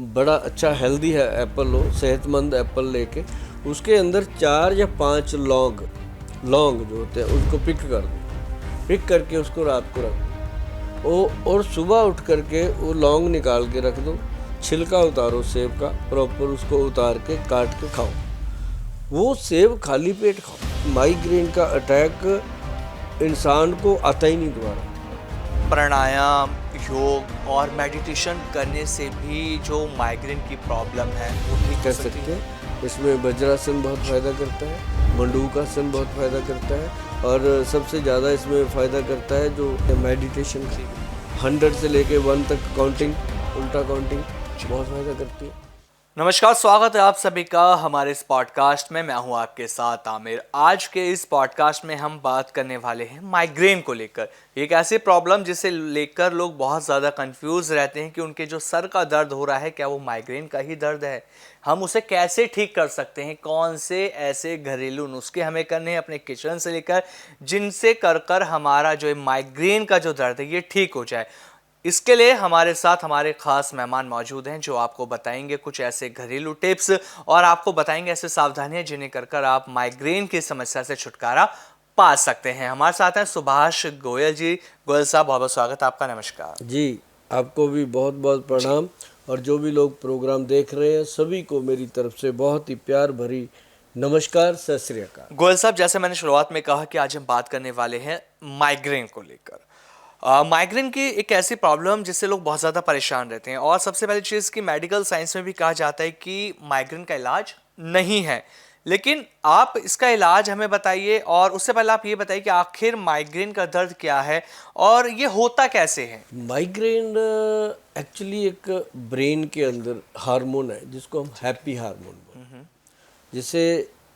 बड़ा अच्छा हेल्दी है एप्पल लो, सेहतमंद एप्पल लेके उसके अंदर 4 या 5 लौंग लौंग जो होते हैं उसको पिक कर दो। पिक करके उसको रात को रख दो और सुबह उठ करके वो लौंग निकाल के रख दो। छिलका उतारो सेब का, प्रॉपर उसको उतार के काट के खाओ। वो सेब खाली पेट खाओ। माइग्रेन का अटैक इंसान को आता ही नहीं दोबारा। प्राणायाम, योग और मेडिटेशन करने से भी जो माइग्रेन की प्रॉब्लम है वो ठीक कर सकते हैं। इसमें वज्रासन बहुत फ़ायदा करता है, मंडूकासन बहुत फ़ायदा करता है और सबसे ज़्यादा इसमें फ़ायदा करता है जो मेडिटेशन 100 से लेके 1 तक काउंटिंग, उल्टा काउंटिंग बहुत फ़ायदा करती है। नमस्कार, स्वागत है आप सभी का हमारे इस पॉडकास्ट में। मैं हूं आपके साथ आमिर। आज के इस पॉडकास्ट में हम बात करने वाले हैं माइग्रेन को लेकर। एक ऐसी प्रॉब्लम जिसे लेकर लोग बहुत ज़्यादा कंफ्यूज रहते हैं कि उनके जो सर का दर्द हो रहा है क्या वो माइग्रेन का ही दर्द है, हम उसे कैसे ठीक कर सकते हैं, कौन से ऐसे घरेलू नुस्खे हमें करने हैं अपने किचन से लेकर जिनसे कर हमारा जो माइग्रेन का जो दर्द है ये ठीक हो जाए। इसके लिए हमारे साथ हमारे खास मेहमान मौजूद हैं जो आपको बताएंगे कुछ ऐसे घरेलू टिप्स और आपको बताएंगे ऐसे सावधानियां जिन्हें कर आप माइग्रेन की समस्या से छुटकारा पा सकते हैं। हमारे साथ हैं सुभाष गोयल जी। गोयल साहब, बहुत बहुत स्वागत है आपका। नमस्कार जी, आपको भी बहुत बहुत प्रणाम और जो भी लोग प्रोग्राम देख रहे हैं सभी को मेरी तरफ से बहुत ही प्यार भरी नमस्कार, सत श्री अकाल। गोयल साहब, जैसे मैंने शुरुआत में कहा कि आज हम बात करने वाले हैं माइग्रेन को लेकर। माइग्रेन की एक ऐसी प्रॉब्लम जिससे लोग बहुत ज़्यादा परेशान रहते हैं और सबसे पहली चीज़ कि मेडिकल साइंस में भी कहा जाता है कि माइग्रेन का इलाज नहीं है, लेकिन आप इसका इलाज हमें बताइए और उससे पहले आप ये बताइए कि आखिर माइग्रेन का दर्द क्या है और ये होता कैसे है। माइग्रेन एक्चुअली एक ब्रेन के अंदर हार्मोन है जिसको हम हैप्पी हार्मोन बोलते हैं। जिसे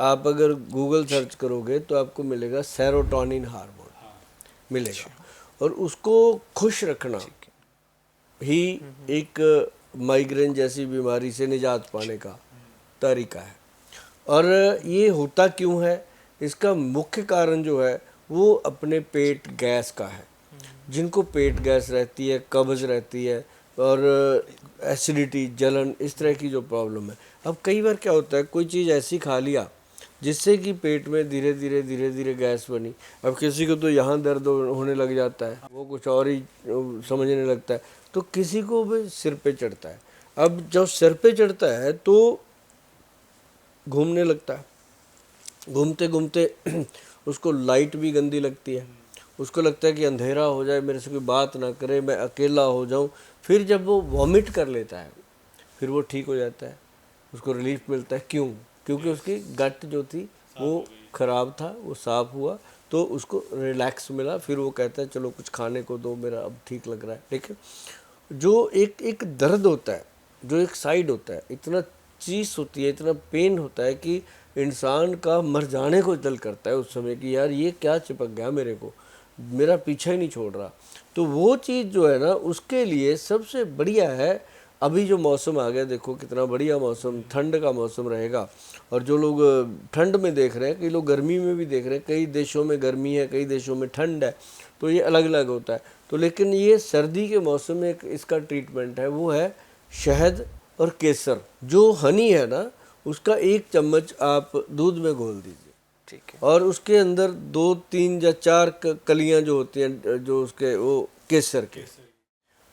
आप अगर गूगल सर्च करोगे तो आपको मिलेगा सेरोटोनिन हार्मोन मिलेगा और उसको खुश रखना ही एक माइग्रेन जैसी बीमारी से निजात पाने का तरीका है। और ये होता क्यों है, इसका मुख्य कारण जो है वो अपने पेट गैस का है। जिनको पेट गैस रहती है, कब्ज रहती है और एसिडिटी, जलन, इस तरह की जो प्रॉब्लम है। अब कई बार क्या होता है, कोई चीज़ ऐसी खा लिया जिससे कि पेट में धीरे धीरे गैस बनी। अब किसी को तो यहाँ दर्द होने लग जाता है, वो कुछ और ही समझने लगता है, तो किसी को भी सिर पे चढ़ता है। अब जब सिर पे चढ़ता है तो घूमने लगता है, घूमते घूमते उसको लाइट भी गंदी लगती है, उसको लगता है कि अंधेरा हो जाए, मेरे से कोई बात ना करे, मैं अकेला हो जाऊं। फिर जब वो वॉमिट कर लेता है फिर वो ठीक हो जाता है, उसको रिलीफ मिलता है। क्यों? क्योंकि उसकी गट जो थी वो खराब था, वो साफ हुआ तो उसको रिलैक्स मिला। फिर वो कहता है चलो कुछ खाने को दो, मेरा अब ठीक लग रहा है। लेकिन जो एक एक दर्द होता है, जो एक साइड होता है, इतना चीज़ होती है, इतना पेन होता है कि इंसान का मर जाने को दिल करता है उस समय कि यार ये क्या चिपक गया मेरे को, मेरा पीछा ही नहीं छोड़ रहा। तो वो चीज़ जो है ना, उसके लिए सबसे बढ़िया है अभी जो मौसम आ गया, देखो कितना बढ़िया मौसम, ठंड का मौसम रहेगा। और जो लोग ठंड में देख रहे हैं, कई लोग गर्मी में भी देख रहे हैं, कई देशों में गर्मी है, कई देशों में ठंड है, तो ये अलग अलग होता है। तो लेकिन ये सर्दी के मौसम में एक इसका ट्रीटमेंट है, वो है शहद और केसर। जो हनी है ना, उसका 1 चम्मच आप दूध में घोल दीजिए, ठीक है, और उसके अंदर 2, 3 या 4 कलियां जो होती हैं, जो उसके वो केसर के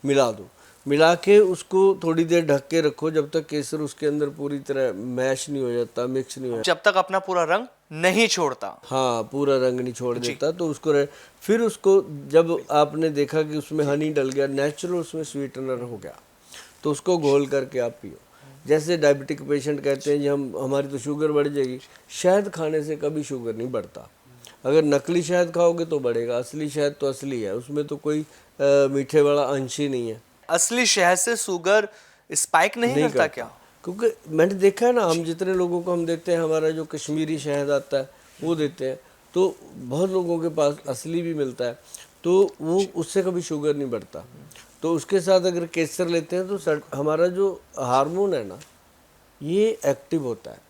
मिला दो। मिला के उसको थोड़ी देर ढक के रखो जब तक केसर उसके अंदर पूरी तरह मैश नहीं हो जाता, मिक्स नहीं हो जाता, जब तक अपना पूरा रंग नहीं छोड़ता। हाँ पूरा रंग नहीं छोड़ देता। तो उसको फिर उसको जब आपने देखा कि उसमें हनी डल गया, नेचुरल उसमें स्वीटनर हो गया, तो उसको घोल करके आप पियो। जैसे डायबिटिक पेशेंट कहते हैं जी हमारी तो शुगर बढ़ जाएगी, शहद खाने से कभी शुगर नहीं बढ़ता। अगर नकली शहद खाओगे तो बढ़ेगा, असली शहद तो असली है, उसमें तो कोई मीठे वाला अंश ही नहीं है। असली शहद से शुगर स्पाइक नहीं करता क्या? क्योंकि मैंने देखा है ना, हम जितने लोगों को हम देते हैं, हमारा जो कश्मीरी शहद आता है वो देते हैं, तो बहुत लोगों के पास असली भी मिलता है, तो वो उससे कभी शुगर नहीं बढ़ता। तो उसके साथ अगर केसर लेते हैं तो हमारा जो हार्मोन है ना, ये एक्टिव होता है,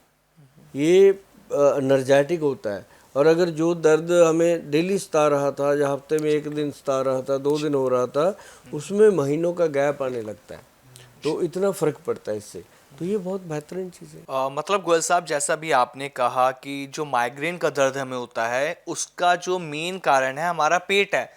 ये एनर्जेटिक होता है। और अगर जो दर्द हमें डेली सता रहा था, या हफ्ते में 1 दिन सता रहा था, 2 दिन हो रहा था, उसमें महीनों का गैप आने लगता है। तो इतना फ़र्क पड़ता है इससे। तो ये बहुत बेहतरीन चीज़ है। मतलब गोयल साहब, जैसा भी आपने कहा कि जो माइग्रेन का दर्द हमें होता है उसका जो मेन कारण है हमारा पेट है,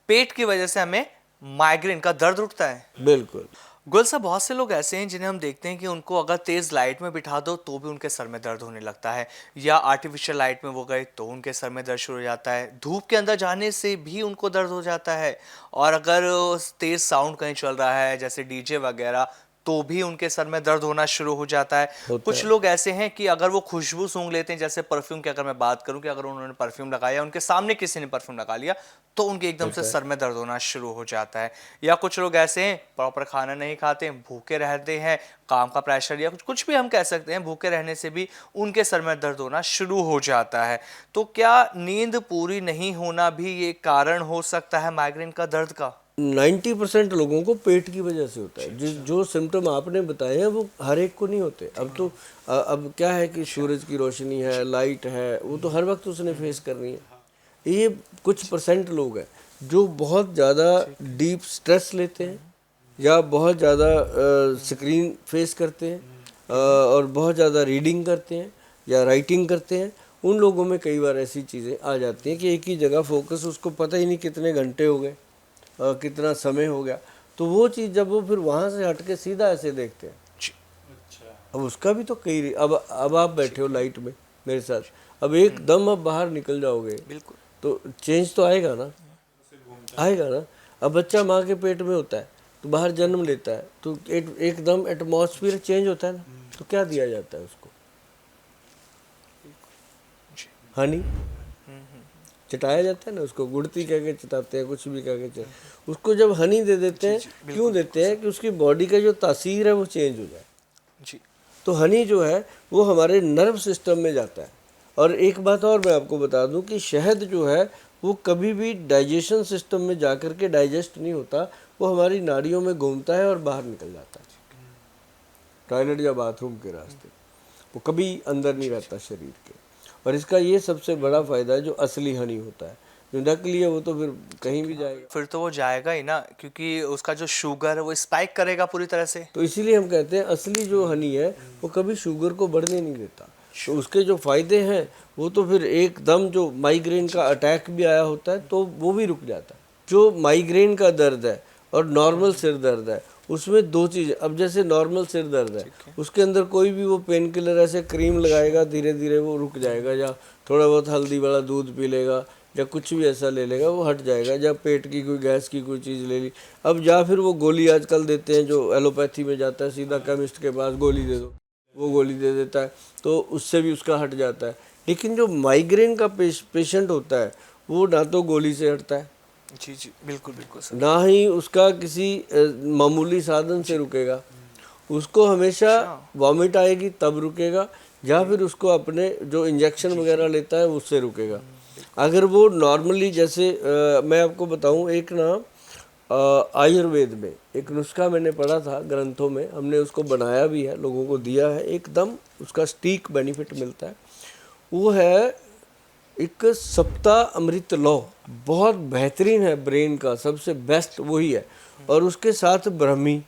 पेट की वजह से हमें माइग्रेन का दर्द उठता है। बिल्कुल। गोयल साहब, बहुत से लोग ऐसे हैं जिन्हें हम देखते हैं कि उनको अगर तेज लाइट में बिठा दो तो भी उनके सर में दर्द होने लगता है, या आर्टिफिशियल लाइट में वो गए तो उनके सर में दर्द शुरू हो जाता है, धूप के अंदर जाने से भी उनको दर्द हो जाता है, और अगर तेज साउंड कहीं चल रहा है जैसे डीजे वगैरह तो भी उनके सर में दर्द होना शुरू हो जाता है। होता कुछ है। लोग ऐसे हैं कि अगर वो खुशबू सूंघ लेते हैं, जैसे परफ्यूम की अगर मैं बात करूं कि अगर उन्होंने परफ्यूम लगाया, उनके सामने किसी ने परफ्यूम लगा लिया तो उनके एकदम से सर में दर्द होना शुरू हो जाता है। या कुछ लोग ऐसे हैं प्रॉपर खाना नहीं खाते, भूखे रहते हैं, काम का प्रेशर या कुछ भी हम कह सकते हैं, भूखे रहने से भी उनके सर में दर्द होना शुरू हो जाता है। तो क्या नींद पूरी नहीं होना भी ये कारण हो सकता है माइग्रेन का दर्द का? 90% लोगों को पेट की वजह से होता है। जो सिम्टम आपने बताए हैं वो हर एक को नहीं होते। अब तो अब क्या है कि सूरज की रोशनी है, लाइट है, वो तो हर वक्त उसने फेस करनी है। ये कुछ परसेंट लोग हैं जो बहुत ज़्यादा डीप स्ट्रेस लेते हैं, या बहुत ज़्यादा स्क्रीन फेस करते हैं, और बहुत ज़्यादा रीडिंग करते हैं या राइटिंग करते हैं। उन लोगों में कई बार ऐसी चीज़ें आ जाती हैं कि एक ही जगह फोकस, उसको पता ही नहीं कितने घंटे हो गए, कितना समय हो गया। तो वो चीज़ जब वो फिर वहाँ से हट के सीधा ऐसे देखते हैं, अब उसका भी तो कई, अब आप बैठे हो लाइट में मेरे साथ, अब एकदम अब बाहर निकल जाओगे बिल्कुल, तो चेंज तो आएगा ना, आएगा ना। अब बच्चा माँ के पेट में होता है तो बाहर जन्म लेता है तो एकदम एटमॉस्फेयर चेंज होता है ना। तो क्या दिया जाता है उसको? हनी चटाया जाता है ना उसको, गुड़ती कह के चटाते हैं, कुछ भी कह के चटाते। उसको जब हनी दे देते हैं, क्यों देते हैं? कि उसकी बॉडी का जो तासीर है वो चेंज हो जाए। जी, तो हनी जो है वो हमारे नर्व सिस्टम में जाता है। और एक बात और मैं आपको बता दूं कि शहद जो है वो कभी भी डाइजेशन सिस्टम में जा कर के डाइजेस्ट नहीं होता, वो हमारी नाड़ियों में घूमता है और बाहर निकल जाता है, टॉयलेट या बाथरूम के रास्ते। वो कभी अंदर नहीं रहता शरीर के। और इसका ये सबसे बड़ा फ़ायदा है जो असली हनी होता है। जो नकली है वो तो फिर कहीं भी जाएगा। फिर तो वो जाएगा ही ना, क्योंकि उसका जो शुगर है वो स्पाइक करेगा पूरी तरह से। तो इसीलिए हम कहते हैं असली जो हनी है वो कभी शुगर को बढ़ने नहीं देता। तो उसके जो फ़ायदे हैं वो तो फिर एकदम, जो माइग्रेन का अटैक भी आया होता है तो वो भी रुक जाता है। जो माइग्रेन का दर्द है और नॉर्मल सिर दर्द है उसमें दो चीज़ें। अब जैसे नॉर्मल सिर दर्द है उसके अंदर कोई भी वो पेन किलर ऐसे क्रीम लगाएगा, धीरे धीरे वो रुक जाएगा, या थोड़ा बहुत हल्दी वाला दूध पी लेगा या कुछ भी ऐसा ले लेगा वो हट जाएगा, या पेट की कोई गैस की कोई चीज़ ले ली। अब या फिर वो गोली आजकल देते हैं जो एलोपैथी में जाता है, सीधा केमिस्ट के पास गोली दे दो, वो गोली दे देता है, तो उससे भी उसका हट जाता है। लेकिन जो माइग्रेन का पेशेंट होता है वो ना तो गोली से हटता है, जी जी, बिल्कुल बिल्कुल सर। ना ही उसका किसी मामूली साधन से रुकेगा। उसको हमेशा वॉमिट आएगी तब रुकेगा, या फिर उसको अपने जो इंजेक्शन वगैरह लेता है उससे रुकेगा। अगर वो नॉर्मली जैसे मैं आपको बताऊं, एक ना आयुर्वेद में एक नुस्खा मैंने पढ़ा था ग्रंथों में, हमने उसको बनाया भी है, लोगों को दिया है, एकदम उसका स्टीक बेनिफिट मिलता है। वो है एक सप्ताह अमृत लो, बहुत बेहतरीन है, ब्रेन का सबसे बेस्ट वही है। और उसके साथ ब्रह्मी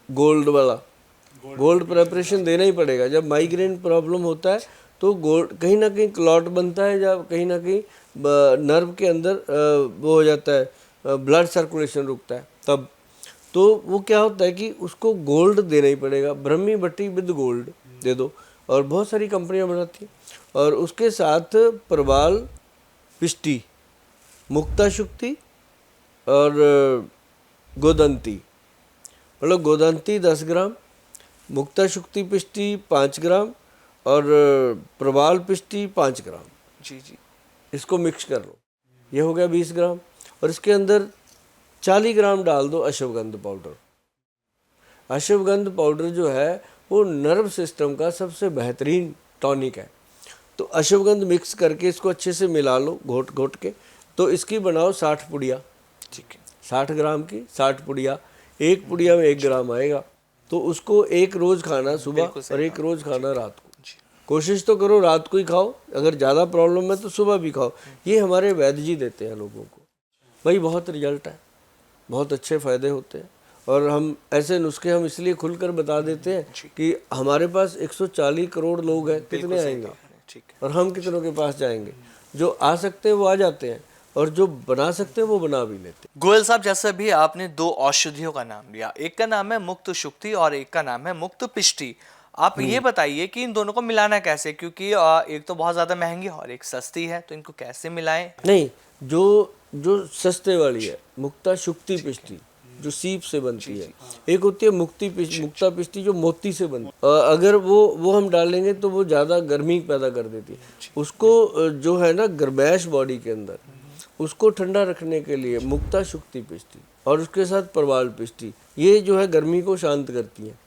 गोल्ड वाला, गोल्ड प्रेपरेशन देना ही पड़ेगा। जब माइग्रेन प्रॉब्लम होता है तो गोल्ड कहीं ना कहीं क्लॉट बनता है, या कहीं ना कहीं नर्व के अंदर वो हो जाता है, ब्लड सर्कुलेशन रुकता है तब। तो वो क्या होता है कि उसको गोल्ड देना ही पड़ेगा, ब्रह्मी बट्टी विद गोल्ड दे दो, और बहुत सारी कंपनियां बनाती हैं। और उसके साथ प्रवाल, पिष्टी, मुक्ता शुक्ति और गोदंती, मतलब गोदंती 10 ग्राम, मुक्ता शुक्ति पिष्टी 5 ग्राम और प्रवाल पिष्टी 5 ग्राम, जी जी, इसको मिक्स कर लो, ये हो गया 20 ग्राम। और इसके अंदर 40 ग्राम डाल दो अश्वगंध पाउडर। अश्वगंध पाउडर जो है वो नर्व सिस्टम का सबसे बेहतरीन टॉनिक है। तो अश्वगंध मिक्स करके इसको अच्छे से मिला लो घोट घोट के। तो इसकी बनाओ 60 पुड़िया, ठीक है, 60 ग्राम की 60 पुड़िया, एक पुड़िया में 1 ग्राम आएगा। तो उसको एक रोज़ खाना सुबह और एक रोज़ खाना रात को। कोशिश तो करो रात को ही खाओ, अगर ज़्यादा प्रॉब्लम है तो सुबह भी खाओ। ये हमारे वैद्य जी देते हैं लोगों को, भाई बहुत रिजल्ट है, बहुत अच्छे फ़ायदे होते हैं। और हम ऐसे नुस्खे हम इसलिए खुलकर बता देते हैं कि हमारे पास 140 करोड़ लोग हैं, कितने आएंगे ठीक है। और हम कितनों के पास जाएंगे। जो आ सकते हैं वो आ जाते हैं और जो बना सकते हैं वो बना भी लेते हैं। गोयल साहब, जैसे भी आपने दो औषधियों का नाम लिया, एक का नाम है मुक्त शुक्ति और एक का नाम है मुक्त पिष्टि। आप ये बताइए कि इन दोनों को मिलाना कैसे, क्योंकि एक तो बहुत ज्यादा महंगी है और एक सस्ती है, तो इनको कैसे मिलाएं? नहीं, जो जो सस्ते वाली है मुक्ता शुक्ति पिष्टि जो सीप से बनती है, एक होती है मुक्ता पिष्टि जो मोती से बनती है। अगर वो हम डालेंगे तो वो ज़्यादा गर्मी पैदा कर देती है। उसको जो है ना गर्मैश बॉडी के अंदर, उसको ठंडा रखने के लिए मुक्ता शुक्ति पिष्टि और उसके साथ प्रवाल पिष्टि, ये जो है गर्मी को शांत करती हैं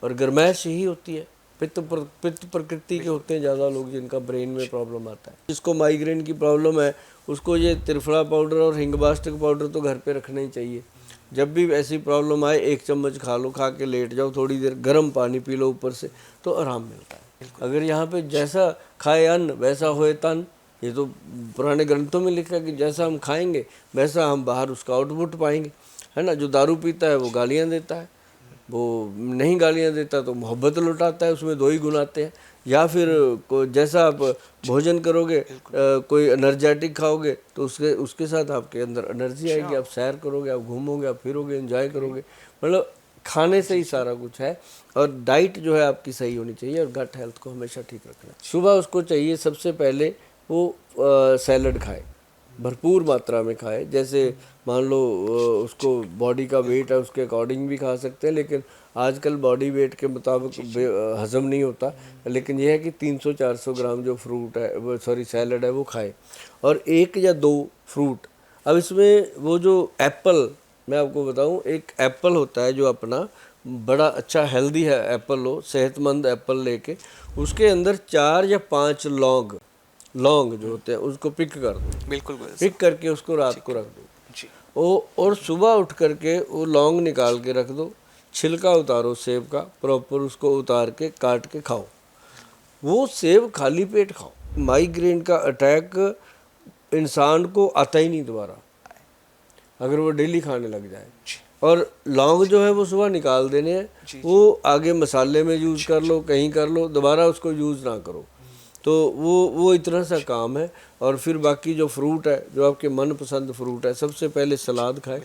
और गर्मैश यही होती है। पित्त प्रकृति के होते हैं ज़्यादा लोग जिनका ब्रेन में प्रॉब्लम आता है। जिसको माइग्रेन की प्रॉब्लम है उसको ये त्रिफला पाउडर और हिंगबास्टिक पाउडर तो घर पे रखना ही चाहिए। जब भी ऐसी प्रॉब्लम आए 1 चम्मच खा लो, खा के लेट जाओ, थोड़ी देर गर्म पानी पी लो ऊपर से, तो आराम मिलता है। अगर यहाँ पे जैसा खाए अन्न वैसा होए तन, ये तो पुराने ग्रंथों में लिखा है कि जैसा हम खाएंगे वैसा हम बाहर उसका आउटपुट पाएंगे, है ना। जो दारू पीता है वो गालियाँ देता है, वो नहीं गालियाँ देता तो मोहब्बत लुटाता है, उसमें 2 ही गुण आते हैं। या फिर जैसा आप भोजन करोगे, कोई एनर्जेटिक खाओगे तो उसके साथ आपके अंदर एनर्जी आएगी, आप सैर करोगे, आप घूमोगे, आप फिरोगे, एंजॉय करोगे। मतलब खाने से ही सारा कुछ है। और डाइट जो है आपकी सही होनी चाहिए और गट हेल्थ को हमेशा ठीक रखना। सुबह उसको चाहिए सबसे पहले वो सैलड खाए, भरपूर मात्रा में खाए। जैसे मान लो उसको बॉडी का वेट है उसके अकॉर्डिंग भी खा सकते हैं, लेकिन आजकल बॉडी वेट के मुताबिक हजम नहीं होता। लेकिन यह है कि 300-400 ग्राम जो फ्रूट है वो सैलड है वो खाए और 1 या 2 फ्रूट। अब इसमें वो जो एप्पल, मैं आपको बताऊं, एक एप्पल होता है जो अपना बड़ा अच्छा हेल्दी है एप्पल हो, सेहतमंद एप्पल लेके उसके अंदर 4 या 5 लौंग जो होते हैं उसको पिक कर दो। बिल्कुल पिक करके उसको रात को रख दो जी। और सुबह उठ करके वो लौंग निकाल के रख दो, छिलका उतारो सेब का, प्रॉपर उसको उतार के काट के खाओ। वो सेब खाली पेट खाओ। माइग्रेन का अटैक इंसान को आता ही नहीं दोबारा अगर वो डेली खाने लग जाए। और लौंग जो है वो सुबह निकाल देने हैं, वो आगे मसाले में यूज कर लो, कहीं कर लो, दोबारा उसको यूज ना करो। तो वो इतना सा काम है। और फिर बाकी जो फ्रूट है, जो आपके मनपसंद फ्रूट है, सबसे पहले सलाद खाए,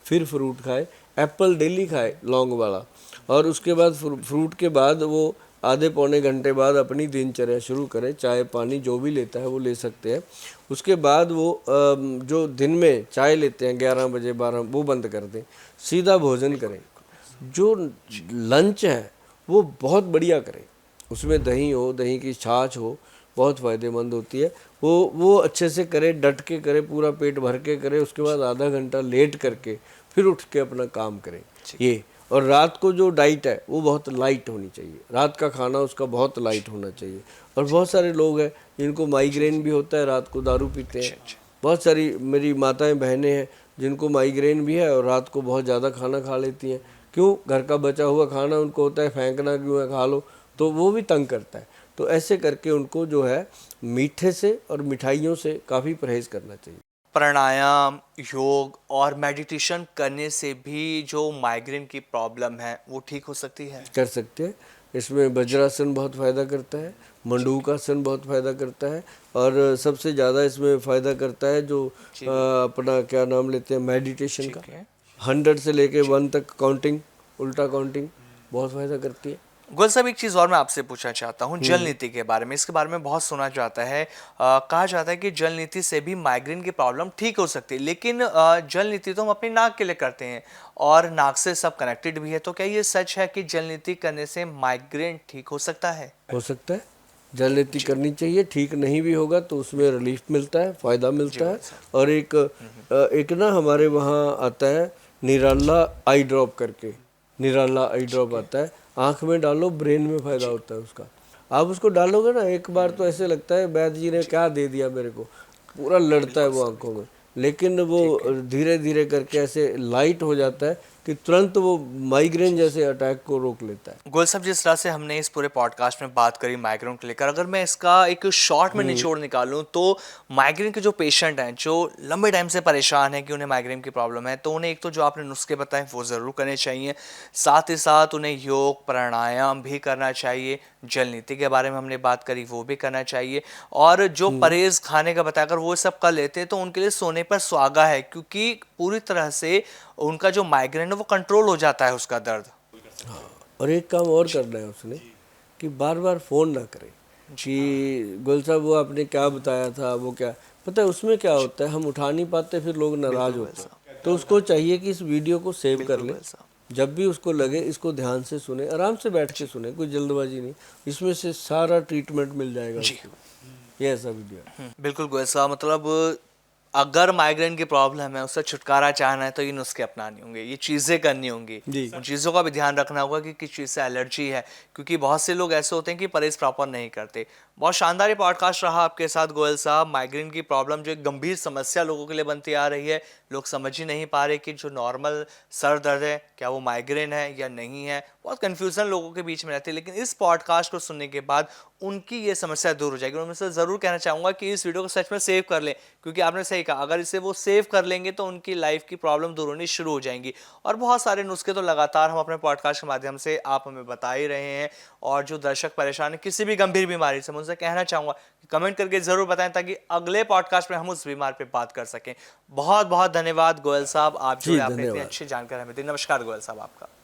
फिर फ्रूट खाए, एप्पल डेली खाए लौंग वाला, और उसके बाद फ्रूट के बाद वो आधे पौने घंटे बाद अपनी दिनचर्या शुरू करें। चाय पानी जो भी लेता है वो ले सकते हैं। उसके बाद वो जो दिन में चाय लेते हैं 11 बजे 12, वो बंद कर दें, सीधा भोजन करें। जो लंच है वो बहुत बढ़िया करें, उसमें दही हो, दही की छाछ हो, बहुत फ़ायदेमंद होती है। वो अच्छे से करे, डट के करे, पूरा पेट भर के करे। उसके बाद आधा घंटा लेट करके फिर उठ के अपना काम करें ये। और रात को जो डाइट है वो बहुत लाइट होनी चाहिए, रात का खाना उसका बहुत लाइट होना चाहिए। और बहुत सारे लोग हैं जिनको माइग्रेन भी होता है, रात को दारू पीते हैं। बहुत सारी मेरी माताएं बहनें हैं जिनको माइग्रेन भी है और रात को बहुत ज़्यादा खाना खा लेती हैं। क्यों? घर का बचा हुआ खाना उनको होता है फेंकना क्यों है, खा लो, तो वो भी तंग करता है। तो ऐसे करके उनको जो है मीठे से और मिठाइयों से काफ़ी परहेज़ करना चाहिए। प्राणायाम, योग और मेडिटेशन करने से भी जो माइग्रेन की प्रॉब्लम है वो ठीक हो सकती है? कर सकते हैं। इसमें वज्रासन बहुत फ़ायदा करता है, मंडूकासन बहुत फ़ायदा करता है, और सबसे ज़्यादा इसमें फ़ायदा करता है जो अपना क्या नाम लेते हैं मेडिटेशन का। 100 से लेके 1 तक काउंटिंग, उल्टा काउंटिंग बहुत फ़ायदा करती है। गोयल साहब, एक चीज़ और मैं आपसे पूछना चाहता हूँ जल नीति के बारे में। इसके बारे में बहुत सुना जाता है, कहा जाता है कि जल नीति से भी माइग्रेन की प्रॉब्लम ठीक हो सकती है। लेकिन जल नीति तो हम अपनी नाक के लिए करते हैं और नाक से सब कनेक्टेड भी है, तो क्या ये सच है कि जल नीति करने से माइग्रेन ठीक हो सकता है? हो सकता है, जल नीति करनी चाहिए। ठीक नहीं भी होगा तो उसमें रिलीफ मिलता है, फ़ायदा मिलता है। और एक ना हमारे वहाँ आता है निराला आई ड्रॉप करके, निराला आई ड्रॉप आता है, आँख में डालो, ब्रेन में फ़ायदा होता है उसका। आप उसको डालोगे ना एक बार तो ऐसे लगता है वैद्य जी ने क्या दे दिया मेरे को, पूरा लड़ता है वो आँखों में। लेकिन वो धीरे धीरे करके ऐसे लाइट हो जाता है, कि तुरंत वो माइग्रेन जैसे अटैक को रोक लेता है। गोयल साहब, जिस तरह से हमने इस पूरे पॉडकास्ट में बात करी माइग्रेन को लेकर, अगर मैं इसका एक शॉर्ट में निचोड़ निकालूं तो माइग्रेन के जो पेशेंट हैं जो लंबे टाइम से परेशान हैं कि उन्हें माइग्रेन की प्रॉब्लम है, तो उन्हें एक तो जो आपने नुस्खे बताए वो ज़रूर करने चाहिए, साथ ही साथ उन्हें योग प्राणायाम भी करना चाहिए, जल नीति के बारे में हमने बात करी वो भी करना चाहिए, और जो परहेज खाने का बताया अगर वो सब कर लेते हैं तो उनके लिए सोने पर सुहागा है, क्योंकि पूरी तरह से उनका जो माइग्रेन है वो कंट्रोल हो जाता है उसका दर्द। और एक काम और करना है उसने कि बार बार फ़ोन ना करे कि गोयल साहब वो आपने क्या बताया था, वो क्या पता है उसमें क्या होता है, हम उठा नहीं पाते, फिर लोग नाराज़ होते हैं। तो उसको चाहिए कि इस वीडियो को सेव कर ले, जब भी उसको लगे इसको ध्यान से सुने, आराम से बैठ के सुने, कोई जल्दबाजी नहीं, इसमें से सारा ट्रीटमेंट मिल जाएगा उसको। ये ऐसा वीडियो है। बिल्कुल गोयल साहब, मतलब अगर माइग्रेन की प्रॉब्लम है उससे छुटकारा चाहना है तो ये नुस्खे अपनाने होंगे, ये चीज़ें करनी होंगी, उन चीज़ों का भी ध्यान रखना होगा कि किस चीज़ से एलर्जी है, क्योंकि बहुत से लोग ऐसे होते हैं कि परहेज प्रॉपर नहीं करते। बहुत शानदार ये पॉडकास्ट रहा आपके साथ गोयल साहब। माइग्रेन की प्रॉब्लम जो एक गंभीर समस्या लोगों के लिए बनती आ रही है, लोग समझ ही नहीं पा रहे कि जो नॉर्मल सर दर्द है क्या वो माइग्रेन है या नहीं है, बहुत कन्फ्यूज़न लोगों के बीच में रहती है, लेकिन इस पॉडकास्ट को सुनने के बाद उनकी ये समस्या दूर हो जाएगी। और मैं से ज़रूर कहना चाहूँगा कि इस वीडियो को सच में सेव कर लें, क्योंकि आपने सही कहा, अगर इसे वो सेव कर लेंगे तो उनकी लाइफ की प्रॉब्लम दूर होनी शुरू हो जाएंगी। और बहुत सारे नुस्खे तो लगातार हम अपने पॉडकास्ट के माध्यम से आप हमें बता ही रहे हैं, और जो दर्शक परेशान है किसी भी गंभीर बीमारी से, मैं उनसे कहना चाहूँगा कि कमेंट करके ज़रूर बताएं ताकि अगले पॉडकास्ट में हम उस बीमार पे बात कर सकें। बहुत बहुत धन्यवाद गोयल साहब, आप जो जी है आपने इतनी धन्यवाद। अच्छी जानकारी हमें दी। नमस्कार गोयल साहब आपका।